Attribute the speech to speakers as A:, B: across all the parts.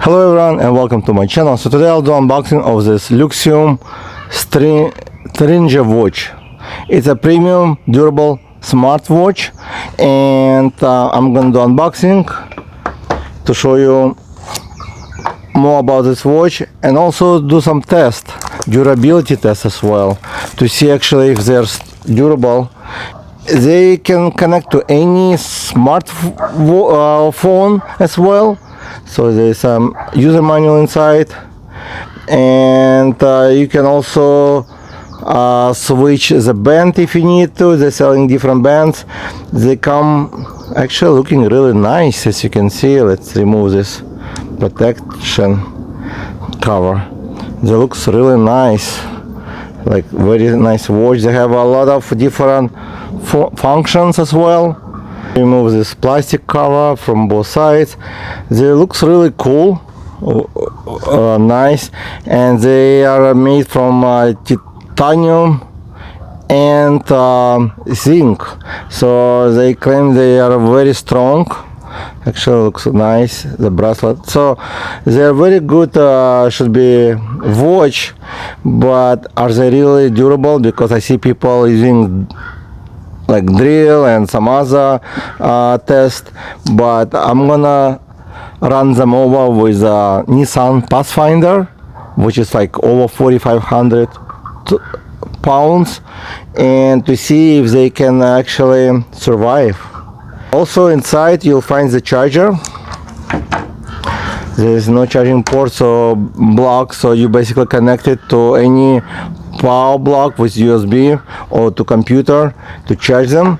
A: Hello everyone and welcome to my channel. So today I'll do unboxing of this Luxium Stringy watch. It's a premium durable smartwatch, and I'm gonna do unboxing to show you more about this watch and also do some durability tests as well, to see actually if they're durable. They can connect to any phone as well. So there's some user manual inside, and you can also switch the band if you need to. They're selling different bands. They come actually looking really nice, as you can see. Let's remove this protection cover. They looks really nice, like very nice watch. They have a lot of different functions as well. Remove this plastic cover from both sides. They looks really cool, nice, and they are made from titanium and zinc. So they claim they are very strong. Actually looks nice, the bracelet. So they are very good, should be watch, but are they really durable? Because I see people using like drill and some other test, but I'm gonna run them over with a Nissan Pathfinder, which is like over 4,500 pounds, and to see if they can actually survive. Also inside you'll find the charger. There is no charging port, so block, so you basically connect it to any power block with USB or to computer to charge them,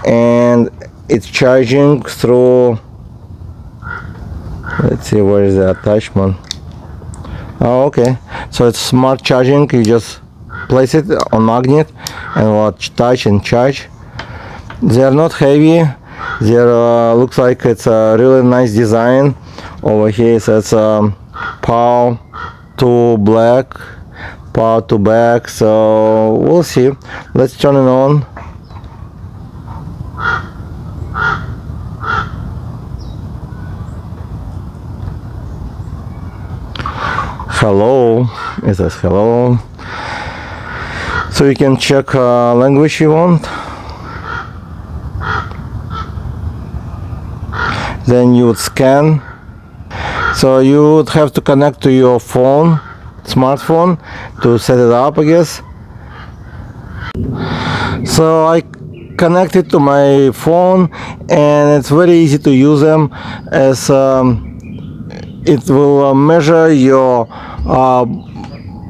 A: and it's charging through, let's see, where is the attachment? Oh, okay, so it's smart charging. You just place it on magnet and watch, touch and charge. They are not heavy. They looks like it's a really nice design. Over here it says power to black, power to back, so we'll see. Let's turn it on. Hello, it says hello. So you can check language you want. Then you would scan. So you would have to connect to your phone, smartphone, to set it up, I guess. So I connected to my phone, and it's very easy to use them, as it will measure your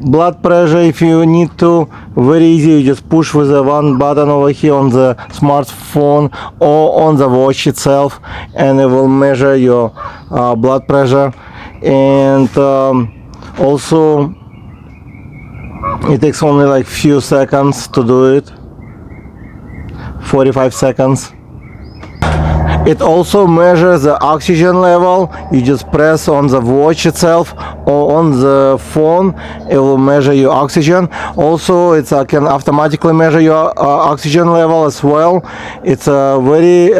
A: blood pressure if you need to. Very easy. You just push with the one button over here on the smartphone or on the watch itself, and it will measure your blood pressure. And also it takes only like few seconds to do it, 45 seconds. It also measures the oxygen level. You just press on the watch itself or on the phone, it will measure your oxygen. Also it can automatically measure your oxygen level as well. It's very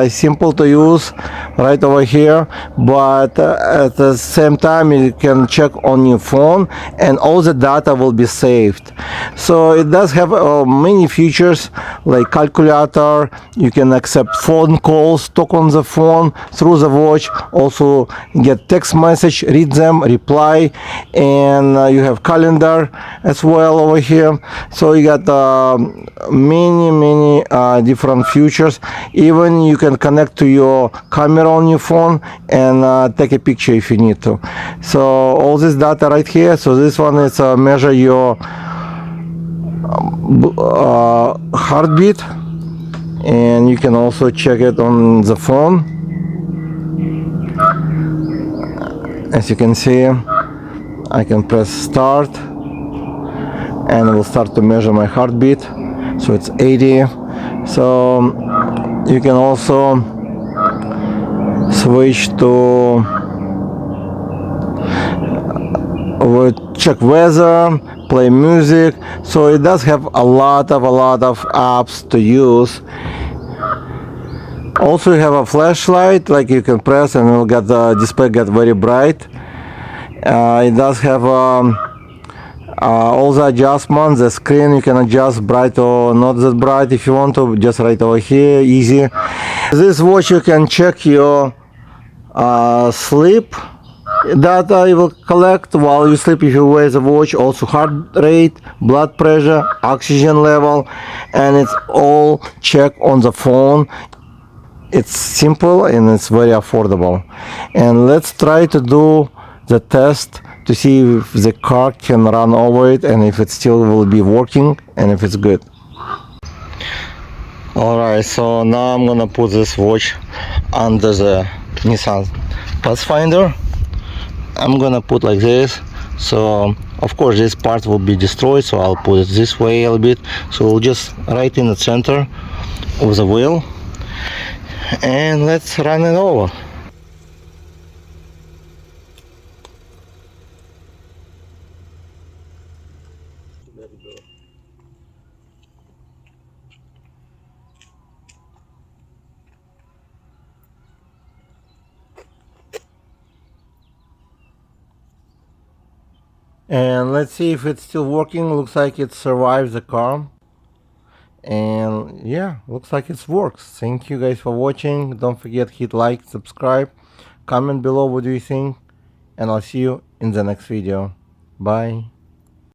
A: simple to use right over here, but at the same time you can check on your phone and all the data will be saved. So it does have many features like calculator. You can accept phone calls, talk on the phone through the watch, also get text message, read them, reply, and you have calendar as well over here. So you got many different features. Even you can connect to your camera on your phone and take a picture if you need to. So all this data right here. So this one is measure your heartbeat, and you can also check it on the phone. As you can see, I can press start and it will start to measure my heartbeat. So it's 80. So you can also switch to check weather, play music. So it does have a lot of apps to use. Also you have a flashlight, like you can press and it will get the display get very bright. It does have all the adjustments. The screen you can adjust bright or not that bright if you want to, just right over here, easy. This watch you can check your sleep data it will collect while you sleep if you wear the watch, also heart rate, blood pressure, oxygen level, and it's all checked on the phone. It's simple and it's very affordable. And let's try to do the test to see if the car can run over it and if it still will be working and if it's good. Alright, so now I'm gonna put this watch under the Nissan Pathfinder. I'm gonna put like this, so of course this part will be destroyed, so I'll put it this way a little bit, so we'll just right in the center of the wheel and let's run it over. And let's see if it's still working. Looks like it survives the car. And yeah, looks like it works. Thank you guys for watching. Don't forget, hit like, subscribe, comment below what do you think, and I'll see you in the next video. Bye.